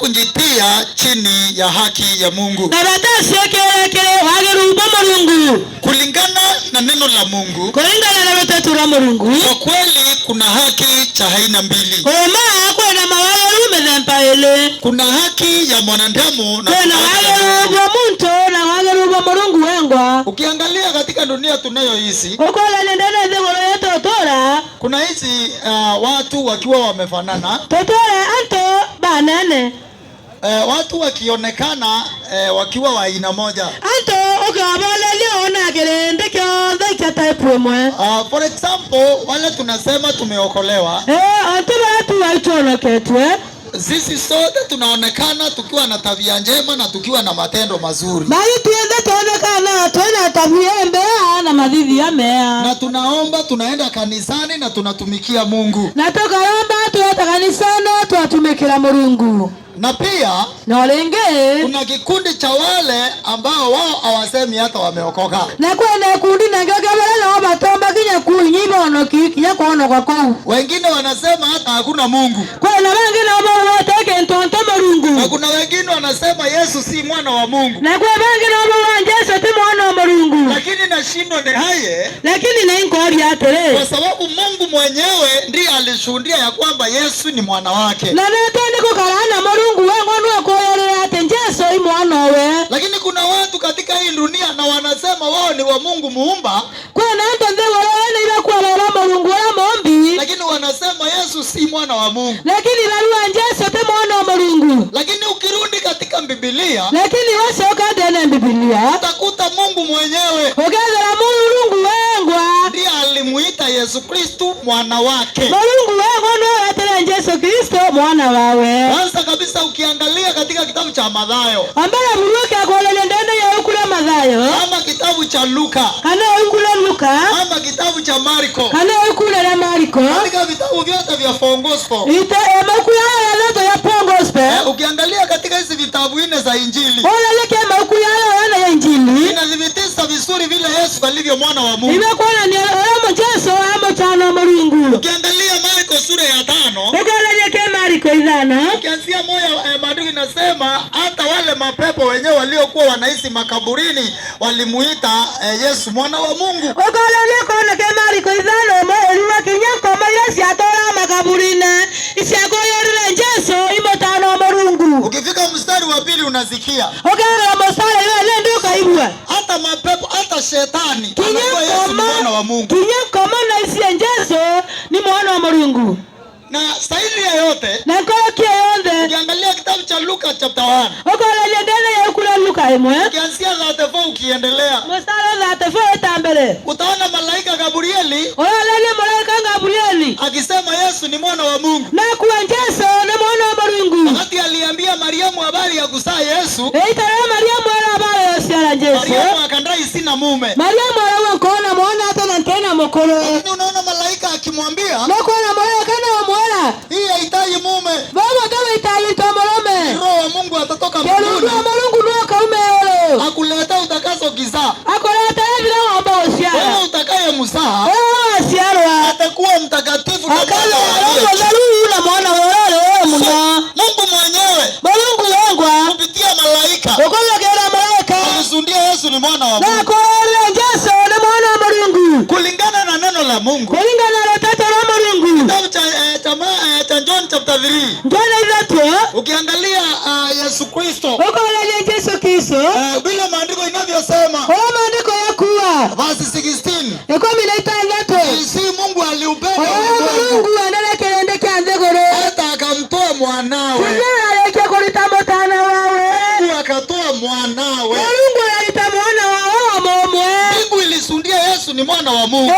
kunjitia chini ya haki ya Mungu. Na batasiekele wageruba Mungu. Kulingana na neno la Mungu. Kulingana na watoto wa Mungu. Kwa kweli kuna haki cha aina mbili. Kuna mawagerume zampaele. Kuna haki ya mwanadamu na kuna wageruba muntu na wageruba Mungu wengwa. Ukiangalia katika dunia tunayoishi, ukola nendana zengolo yetu totora. Kuna hizi watu wakiwa wamefanana. Totora anto banane. Watu wakionekana wakiwa wa aina moja. Anto ukabale liona kelende kionda ikataipwe mwe. For example, wale tunasema tumeokolewa. Anto watu waitono ketwe. Sisi sote tunaonekana tukiwa na tabia njema na tukiwa na matendo mazuri. Bali tuende tuonekana tuena tabia mbaya na madhidi ya mea. Na tunaomba, tunaenda kanisani na tunatumikia Mungu. Na tukaomba tuenda kanisani tuatumikia Mungu. Na pia na walenge kuna kikundi cha wale ambao wao hawasemi hata wameokoka. Na kuna kundi na ngagabala na wabatomba kinya kunyima onoki kinya kuona kwa kwa. Wengine wanasema hata hakuna Mungu. Kuna wengine ambao watake ntonto Mungu. Na kuna wengine wanasema Yesu si mwana wa Mungu. Na kuna wengine ambao Yesu si mwana wa Mungu. Lakini nashindwa ni haye. Lakini na inkori atere. Kwa sababu Mungu mwenyewe ndiye alishuhudia ya kwamba Yesu ni mwana wake. Na netende kukalana Mungu wengo nuo koyere atenjeso imwana we. Lakini kuna watu katika hii dunia na wanasema wao ni wa Mungu muumba. Kwa nando ndewa wale ila kwa wala Mungu wala mombi. Lakini wanasema Yesu si mwana wa Mungu. Lakini walua Yesu te mwana wa Mungu. Lakini ukirudi katika Biblia, lakini wasoka tena Biblia, utakuta Mungu mwenyewe ogeza Mungu wengwa ndiye alimuita Yesu Kristo mwana wake. Mungu wengwa no atele Yesu Kristo mwana wawe. Kwanza kabisa ukiangalia katika kitabu cha Mathayo, ambala buruke akole ndende ya ukula Mathayo, ama kitabu cha Luka, kana ukula Luka, ama kitabu cha Marko, kana ukula na Marko, katika vitabu vyote vya Four Gospel, ite makula yote ya Four Gospel. Ukiangalia katika hizi vitabu nne za Injili, wala leke makula ya Injili inadhibitisha vizuri vile Yesu alivyo mwana wa Mungu. Imekuwa ni Yesu ama tano Mungu. Ukiangalia Marko sura ya 5, ukala leke Marko idana, ukianzia moja maandiko inasema hata wale mapepo wenyewe waliokuwa wanaishi makaburini walimuita Yesu mwana wa Mungu. Ukala leke Marko idana mo kinyako Yesu atora makaburini isiagoyere Yesu imotano Mungu. Ukifika mstari wa 2 unasikia ukala mstari ile ndio kaibwa hata mapepo hata shetani anajua Yesu mwana wa Mungu. Kinyako na isi Yesu ni mwana wa Mungu. Na staili yote na kwa kiende ukiangalia kitabu cha Luka chapter 1, ukala ndene ya kula Luka imwe ukianzia 34 ukiendelea mstari 34 tambele utaona malaika Gabrieli akisema Yesu ni mwana wa Mungu. Na kuwa Yesu ni mwana wa Mungu. Wakati aliambia Mariamu habari ya kuzaa Yesu, Mariamu habari ya Yesu. Mariamu akandai sina mume. Mariamu anaona muona hata na tena mkono. Lakini unaona malaika akimwambia, na kuona malaika kana muona, hii haitaji mume. Baba kama haitaji tomorome. Roho wa Mungu atatoka mbinguni. Roho wa Mungu ndio kaume yule. Akuleta utakaso kizaa. Akuleta hivi na ambao usia. Wewe utakaye mzaa. Asiarwa. Atakuwa mtakatifu na akala na mwana wale mna. Mungu mwenyewe. Mungu wangu kupitia malaika. Ukola kera malaika. Alisundia Yesu ni mwana wa Mungu. Na kwa Yesu ni mwana wa Mungu. Kulingana na neno la Mungu. Kulingana na tata la Mungu. Kitabu cha John chapter 3. Njona hizo ukiangalia Yesu Kristo. Ukola Yesu Kristo. Bila maandiko inavyosema. Kwa maandiko ya kuwa. Verse 16. Eko minaitanga si Mungu aliupenda ulimwengu. Mungu anataka kiende kianze gore. Hata akamtoa mwanawe. Mungu akatoa mwanawe. Mungu alita mwana wao momwe. Mungu ilisundia Yesu ni mwana wa Mungu.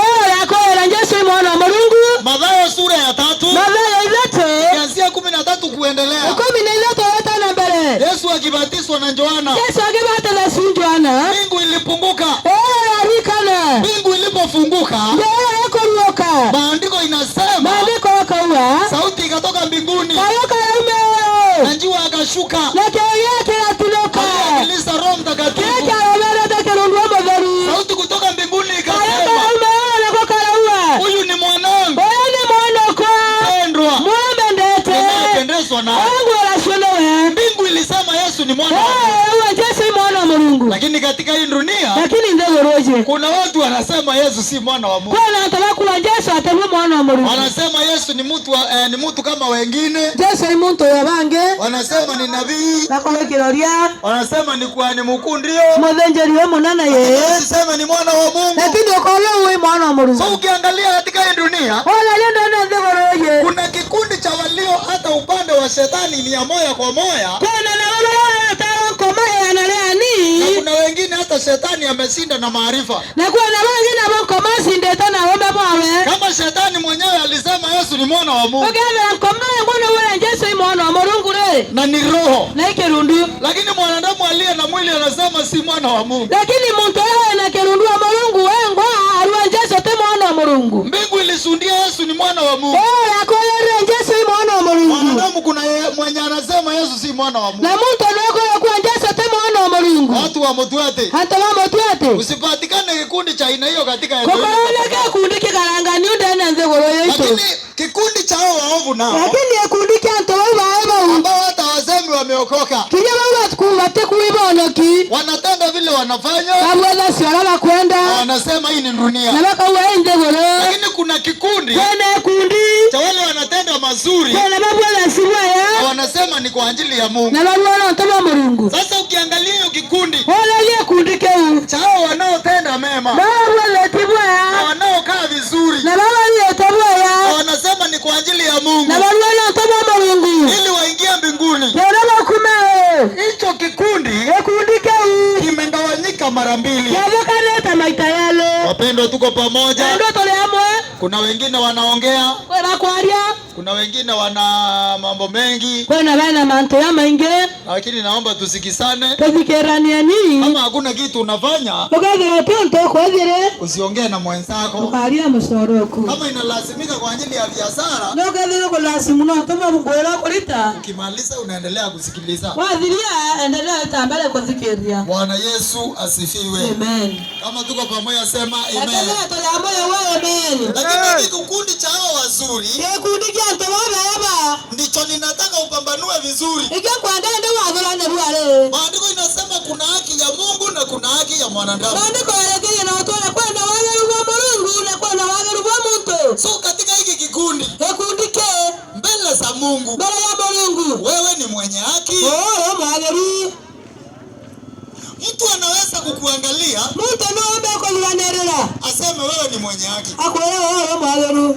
Yesu ni mwana wa Mungu. Mathayo sura ya 3. Mathayo yote. Kuanzia 13 kuendelea. 13 hata na mbele. Yesu akibatizwa na Yohana. Yesu akibatizwa na Yohana. Mbingu ilipunguka. Alikana. Mbingu ilipofunguka. Maandiko inasema. Maandiko yakawa. Sauti ikatoka mbinguni. Na njiwa akashuka. Akilisa Roho Mtakatifu. Sauti kutoka mbinguni ikasema. Huyu ni mwanangu. Pendwa. Ninayependezwa naye. we. Mbingu ilisema Yesu ni mwana wa Mungu. Uwe Yesu mwana wa Mungu. Lakini katika hii dunia Lakini ndegoroje. kuna watu wanasema Yesu si mwana wa Mungu. Kwa nataka kuwa Yesu atakuwa mwana wa Mungu. Wanasema Yesu ni mtu kama wengine. Yesu ni mtu wa bange. Wanasema ni nabii. Nakolekiroria. Wanasema ni kuhani mkuu ndio. Mwenjeri wa munana ye. Wanasema ni mwana wa Mungu. Lakini ukolewe mwana wa Mungu. So ukiangalia katika hii dunia, wala lendo ndegoroje. kuna kikundi cha walio hata upande wa shetani ni ya moya kwa moya. Kuna na wale tarokomaye analea ni. Na kuna wengine hata shetani ameshinda na maarifa. Na kuna wengine ambao komasi ndeta na omba bawe. Kama shetani mwenyewe alisema Yesu ni mwana wa Mungu. Ogana komaye mbona wewe Yesu ni mwana wa Mungu re. Na ni roho. Na ikerundu. Lakini mwanadamu aliye na mwili anasema si mwana wa Mungu. Lakini mtu yeye na kerundu wa Mungu wengo alwa Yesu te mwana wa Mungu. Mbingu ilishuhudia Yesu ni mwana wa Mungu. Akoyere Yesu ni mwana wa Mungu. Mwanadamu kuna mwenye anasema Yesu si mwana wa Mungu. Na mtu anako kwa Yesu te mwana wa Mungu. Watu wa mtuate. Hata wa mtuate. Usipatikane kikundi cha aina hiyo katika eneo. Kokoleka kundi kikaranga ni ndana nzegoro yetu. Lakini kikundi cha hao waovu nao. Lakini kundi cha ntoa ambao hata wasemi wameokoka. Kija baba tukumate kuibonoki. Wanatenda vile wanafanya. Kabweza siwala kwenda. Wanasema hii ni dunia. Na baka uwe ndegoro. Lakini kuna kikundi. Kuna kundi cha wale wanatenda mazuri. Kuna babweza siwaya. Na wanasema ni kwa ajili ya Mungu. Na babweza ntoba Mungu. Sasa ukiangalia hiyo kikundi. Wala ile kundi keu. Cha hao wanaotenda mema. Babweza tibwaya. Na wanaokaa vizuri. Na babweza tibwaya. Na wanasema ni kwa ajili ya Mungu. Na babweza ntoba Mungu. Ili waingie mbinguni. Ndio kumeo. Hicho kikundi kimegawanyika mara mbili. Yavukaleta maita yale. Wapendwa, tuko pamoja. Ndio toleamwe. Kuna wengine wanaongea. Kwa kwaria. Kuna wengine wana mambo mengi. Kuna bana manto ya mainge. Lakini naomba tusikisane. Tuzikerania nini? Kama hakuna kitu unafanya, ukagira tonto kwa dire. Usiongee na mwenzako. Ukaria msoroko. Kama inalazimika kwa ajili ya biashara, ndio kadiri kwa lazima na toma mgoela kulita. Ukimaliza unaendelea kusikiliza. Wadhiria endelea tambale kuzikiria. Bwana Yesu asifiwe. Amen. Kama tuko pamoja sema amen. Amen. Lakini kikundi cha hao wazuri, kikundi cha ntoba yaba, ndicho ninataka upambanue vizuri. Ike kwanda ndio wadhola ndio wale. Maandiko inasema kuna haki ya Mungu na kuna haki ya mwanadamu. Maandiko yake yanatoa kwenda wale wa Mungu na kwenda wale wa mtu. So katika hiki kikundi, kikundi ke mbele za Mungu, mbele ya Mungu, wewe ni mwenye haki. Magari. Mtu anaweza kukuangalia, mtu anaomba kwa liwanerera, aseme wewe ni mwenye haki. Akwelewa wewe Magari.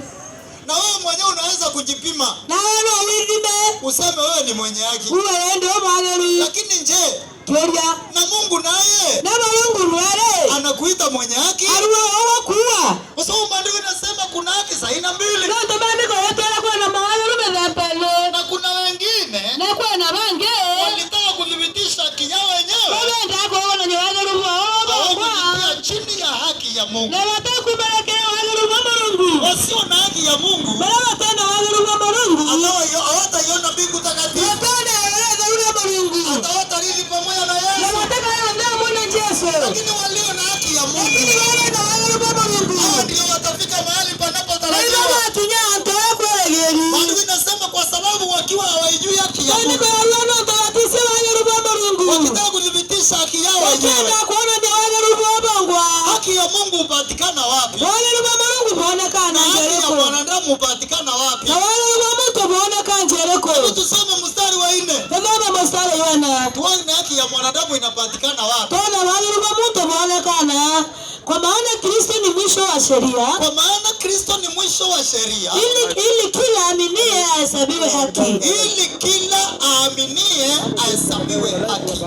Na wewe mwenyewe unaweza kujipima. Na wewe wizime, useme wewe ni mwenye haki. Wewe ndio Magari. Lakini je, Gloria. Na Mungu naye. Na Mungu naye anakuita mwenye haki. Aliwa kuwa. Kwa sababu maandiko yanasema kuna haki za aina mbili. Ndio maandiko yote yanakuwa na Magari mbele. Na kuna wengine na kwa na bange walitaka kudhibitisha haki yao wenyewe. Wewe ndio kuona ni Magari kwa chini ya haki ya Mungu. Na wataka kubelekea Magari wa Mungu. Wasio na haki ya Mungu. Bala tena Magari wa Mungu. Allah hawataiona mbingu takatifu. Hapana, eleza yule Mungu. Hawatarithi pamoja na Yesu. Na wataka yeye ndio mwana Yesu. Lakini walio na haki ya Mungu. Lakini wale na Magari wa Mungu. Hao ndio watafika mahali panapotarajiwa. Ndio watu nyanto kwa legeri. Maandiko inasema kwa sababu wakiwa hawajui haki ya Mungu. Ndio wale ndio watisi Magari wa Mungu. Wakitaka kudhibitisha haki yao wenyewe. Wataka kuona ni Magari wa Mungu. Haki ya Mungu hupatikana wapi? Wale wa Mungu huonekana Haki ya mwanadamu hupatikana wapi? Na wale wa mtu huonekana Jeriko. Hebu tusome mstari wa 4. Tazama mstari wa 4. Tuone haki ya mwanadamu inapatikana wapi? Tuna wale wa mtu huonekana kwa maana Kristo ni mwisho wa sheria. Kwa maana Kristo ni mwisho wa sheria. Ili kila aaminie ahesabiwe haki. Ili kila aaminie ahesabiwe haki.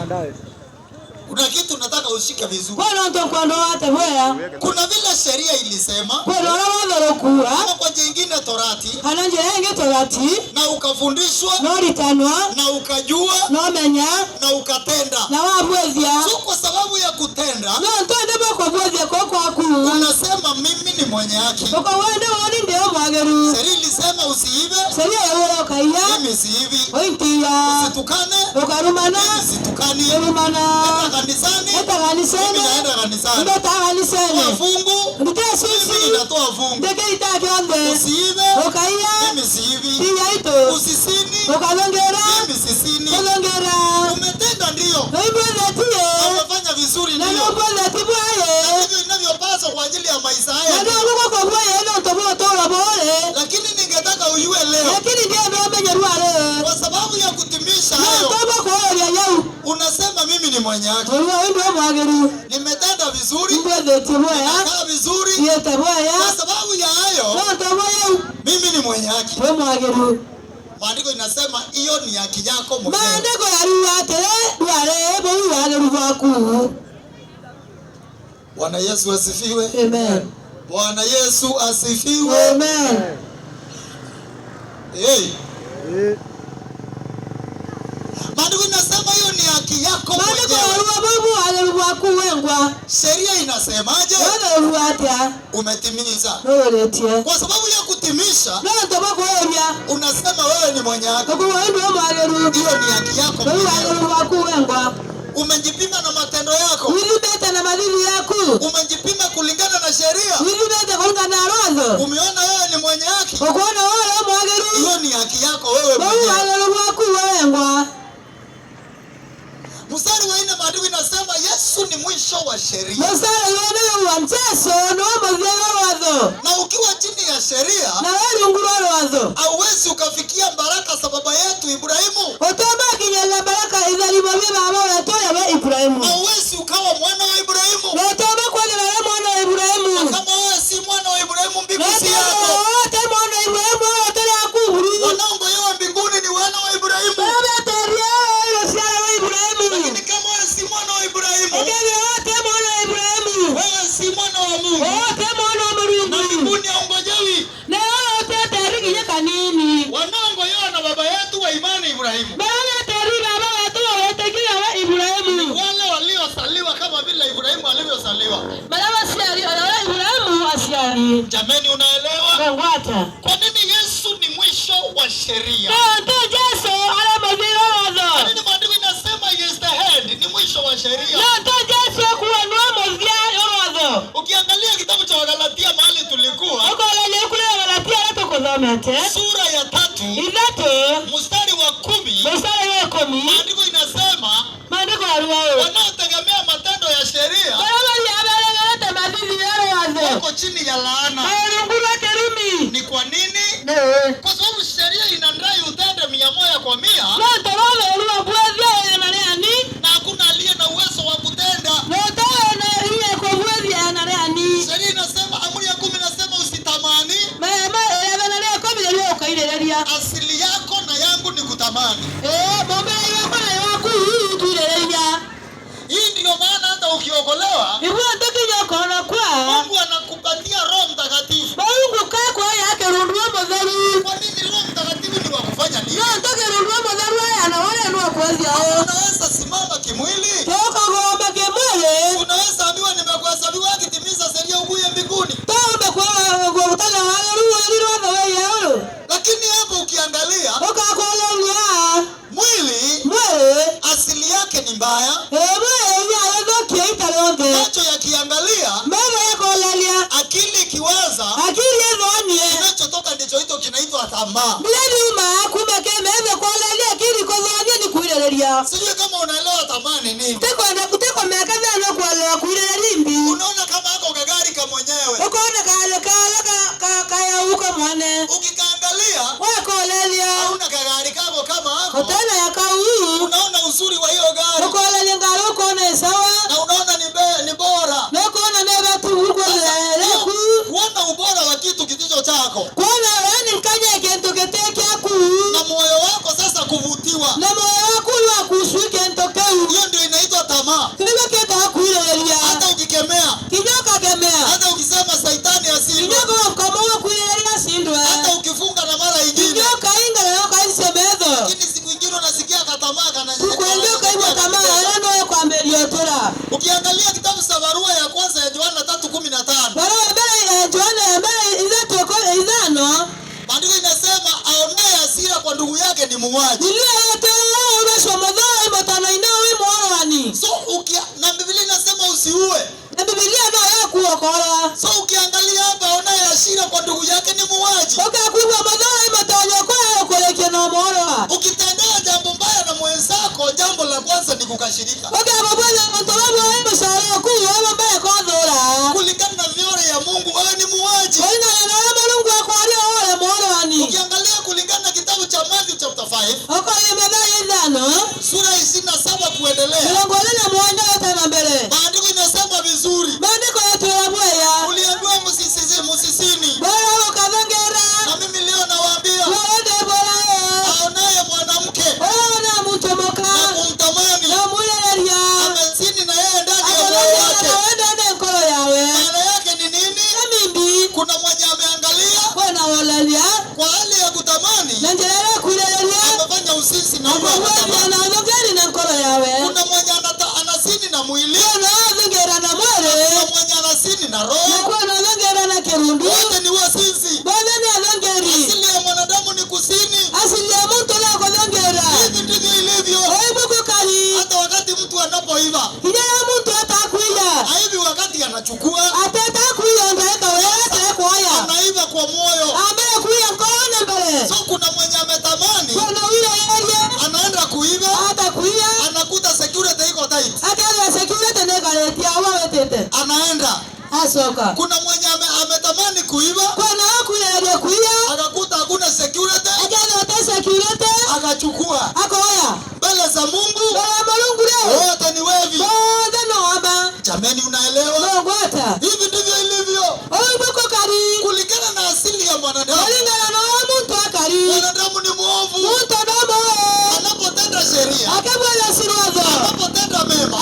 Kuna kitu nataka ushike vizuri. Bwana ndo kwando wote hoya. Kuna vile sheria ilisema. Kwa roho kuwa. Kama kwa jingine Torati. Hananje yenge Torati. Na ukafundishwa. Na ulitanwa. Na ukajua. Na umenya. Na ukatenda. Na wabwezia. So kwa sababu ya kutenda. Na ntende kwa bwezia kwa ku. Unasema mimi ni mwenye haki. Kwa wende wani ndio Magari. Sheria ilisema usiibe. Sheria ya wewe kaiya. Mimi siibi. Ointia. Usitukane. Ukarumana. Mimi situkani. Urumana. Kanisani. Hata kanisani. Mimi naenda kanisani. Ndio kanisani. Kwa fungu. Ndio sisi. Mimi ninatoa fungu. Ndege itakiambe. Usiibe. Ukaiya. Mimi siibi. Tia ito. Usisini. Ukalongera. Mimi sisini. ajili ya maisha haya. Lakini ningetaka ujue leo, kwa sababu ya kutimisha hayo, unasema mimi ni mwenye haki, nimetenda vizuri, nimekaa vizuri, kwa sababu ya hayo mimi ni mwenye haki. Maandiko inasema hiyo ni haki yako mwenyewe. Bwana Yesu asifiwe. Amen. Bwana Yesu asifiwe. Amen. Maandiko inasema hiyo ni haki yako mwenyewe. Sheria inasemaje? Umetimiza. Kwa sababu ya kutimisha, unasema wewe ni mwenye haki. Hiyo ni haki yako mwenyewe. Umejipima na matendo yako, umejipima kulingana na sheria, umeona wewe ni mwenye haki. Hiyo ni haki yako wewe mwenyewe. Mstari wa 4 maandiko inasema Yesu ni mwisho wa sheria. Na ukiwa chini ya sheria, hauwezi ukafikia baraka za baba yetu Ibrahimu. Hauwezi ukawa mwana wa Ibrahimu. Kama wewe si mwana wa Ibrahimu, mbingu si yako. Wanangu yao mbinguni ni wana wa Ibrahimu. Lakini kama wewe si mwana wa Ibrahimu, wewe si mwana wa Mungu. Na mbinguni haongojewi. Wanangu yao na baba yetu wa imani Ibrahimu, wale waliosaliwa kama vile Ibrahimu alivyosaliwa. Jameni, unaelewa? Kwa nini Yesu ni mwisho wa sheria? Kwa nini maandiko inasema he is the head, ni mwisho wa sheria? Ukiangalia kitabu cha Wagalatia mahali tulikuwa, sura ya 3 mstari wa 10, maandiko inasema wanaotegemea matendo ya sheria wako chini ya laana. Ni kwa nini? Kwa sababu sheria inadai utende 100 kwa 100, na hakuna aliye na uwezo wa kutenda. Sheria inasema, amri ya 10 inasema usitamani. Asili yako na yangu ni kutamani. Hii ndio maana hata ukiokolewa, Mungu anakupatia Roho Mtakatifu. Kwa nini Roho Mtakatifu ni wa kufanya nini? Unaweza simama kimwili. Unaweza ambiwa nimekuhesabiwa akitimiza sheria ukuye mbinguni. Lakini hapo ukiangalia, mwili asili yake ni mbaya. Macho yakiangalia, akili ikiwaza, kinachotoka ndicho hicho kinaitwa tamaa. Sijui kama unaelewa tamaa ni nini. Unaona kama hako kagari kama mwenyewe, ukikaangalia hauna kagari kako kama hako. Unaona uzuri wa hiyo gari, na unaona ni bora. Kuona ubora wa kitu kiticho chako, na moyo wako sasa kuvutiwa, hiyo ndio inaitwa tamaa. Hata ukikemea, hata ukisema Saitani asindwe, hata ukifunga na mara ingine, lakini siku ingine unasikia katamaa kana. Ukiangalia kitabu cha barua ya kwanza ya Yohana 3:15, maandiko inasema aonaye hasira kwa ndugu yake ni muuaji. So na Biblia inasema usiue. So ukiangalia hapa, aonaye hasira kwa ndugu yake ni muuaji. Ukitendea jambo mbaya na mwenzako, jambo la kwanza ni kukashirika. Kulingana na vile ya Mungu wewe ni muuaji. Ukiangalia kulingana na kitabu cha Matthew chapter 5 sura 27 kuendelea, maandiko inasema vizuri. Uliambiwa msisini. Na mimi leo nawaambia aonaye mwanamke na kumtamani amezini na yeye ndani ya moyo wake. Maana yake ni nini? Kuna mwenye ameangalia kwa hali ya kutamani amefanya usisi na huyo anatamani. Kuna mwenye anasini na mwili, kuna mwenye anasini na roho. Wote ni wasinzi. Asili ya mwanadamu ni kusini. Hivi ndivyo ilivyo. Hata wakati mtu anapoiva hivi, wakati anachukua anaiva kwa moyo. So kuna mwenye ametamani anaenda kuiva, anakuta security iko tight, anaenda. Kuna mwenye ametamani kuiva, akakuta hakuna security, akachukua. Mbele za Mungu wote ni wevi. Jameni, unaelewa? Hivi ndivyo ilivyo kulingana na asili ya mwanadamu. Mwanadamu ni mwovu. Anapotenda sheria, anapotenda mema,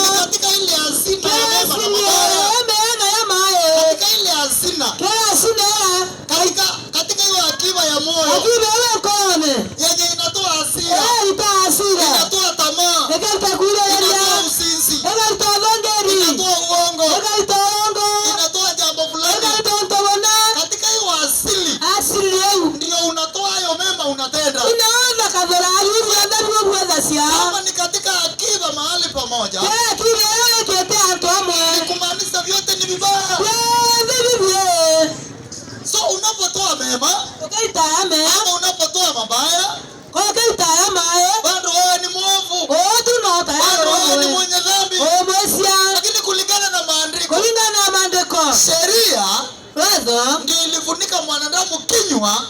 ni katika ile hazina ya mema na mabaya, katika ile hazina, katika hiyo akiba ya moyo yenye inatoa hasira, inatoa tamaa, inatoa usinzi, inatoa uongo, inatoa jambo fulani. Katika hiyo asili ndio unatoa hayo mema unatenda. Kama ni katika akiba mahali pamoja, ni kumaanisha vyote ni vibaya. So unapotoa mema ama unapotoa mabaya, bado wewe ni mwovu, bado wewe ni mwenye dhambi. Lakini kulingana na maandiko, sheria ndio ilifunika mwanadamu kinywa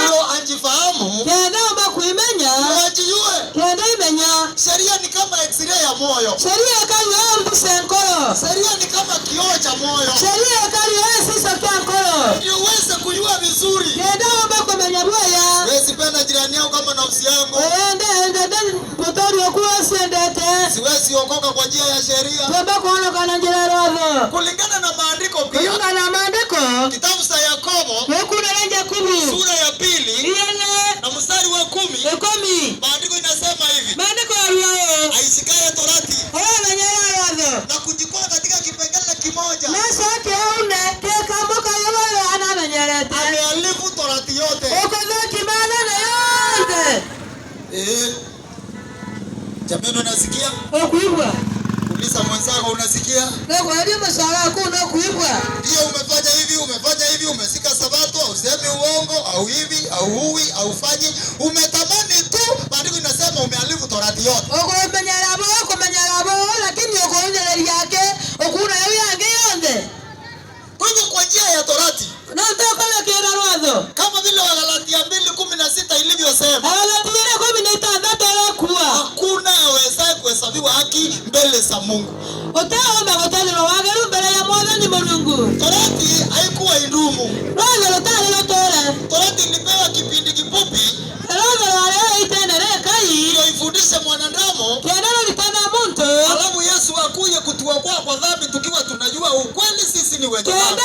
ndio ajifahamu, ndio ajijue. Sheria ni kama x-ray ya moyo. Sheria ni kama kioo cha moyo, ndio uweze kujua vizuri. Siwezi penda jirani yako kama nafsi yangu. Siwezi okoka kwa njia ya sheria. Kulingana na maandiko pia, kitabu cha Yakobo sura ya 2 na mstari wa 10, maandiko inasema hivi: aishikaye torati na kujikoa katika kipengele kimoja amehalifu torati yote. Jamani, unasikia? Uliza mwenzako, unasikia? Ndio umefanya hivi, umesika sabato, au usemi uongo, au hivi, au hui, au fanyi, umetamani tu. Maandiko inasema umehalifu torati yote. Kwa hivyo kwa njia ya torati, kama vile Wagalatia 2:16 ilivyosema, hakuna awezaye kuhesabiwa haki mbele za Mungu. Torati haikuwa idumu. Torati ilipewa kipindi kifupi ndio ifundishe mwanadamu, alafu Yesu akuje kutuokoa kwa dhambi tukiwa tunajua ukweli sisi ni wenye dhambi.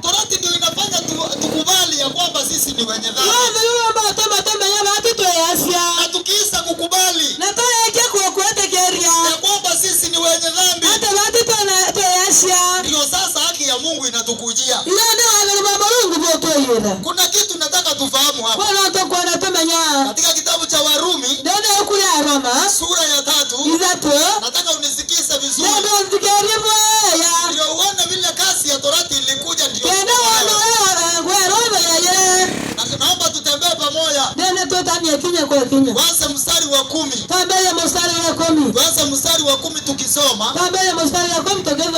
Torati ndio inafanya tukubali ya kwamba sisi ni wenye dhambi. Na tukiisa kukubali ya kwamba sisi ni wenye dhambi, ndio sasa haki ya Mungu inatukujia. Kuna kitu nataka tufahamu hapa. Katika kitabu cha Warumi sura ya 3, nataka unisikize vizuri ndio uone vile kasi ya torati ilikuja. Ndio naomba tutembee pamoja. Kwanza mstari wa wa 10. Tambele mstari wa 10. Tuanze mstari wa 10 tukisoma. Tambele mstari wa 10 tukisoma.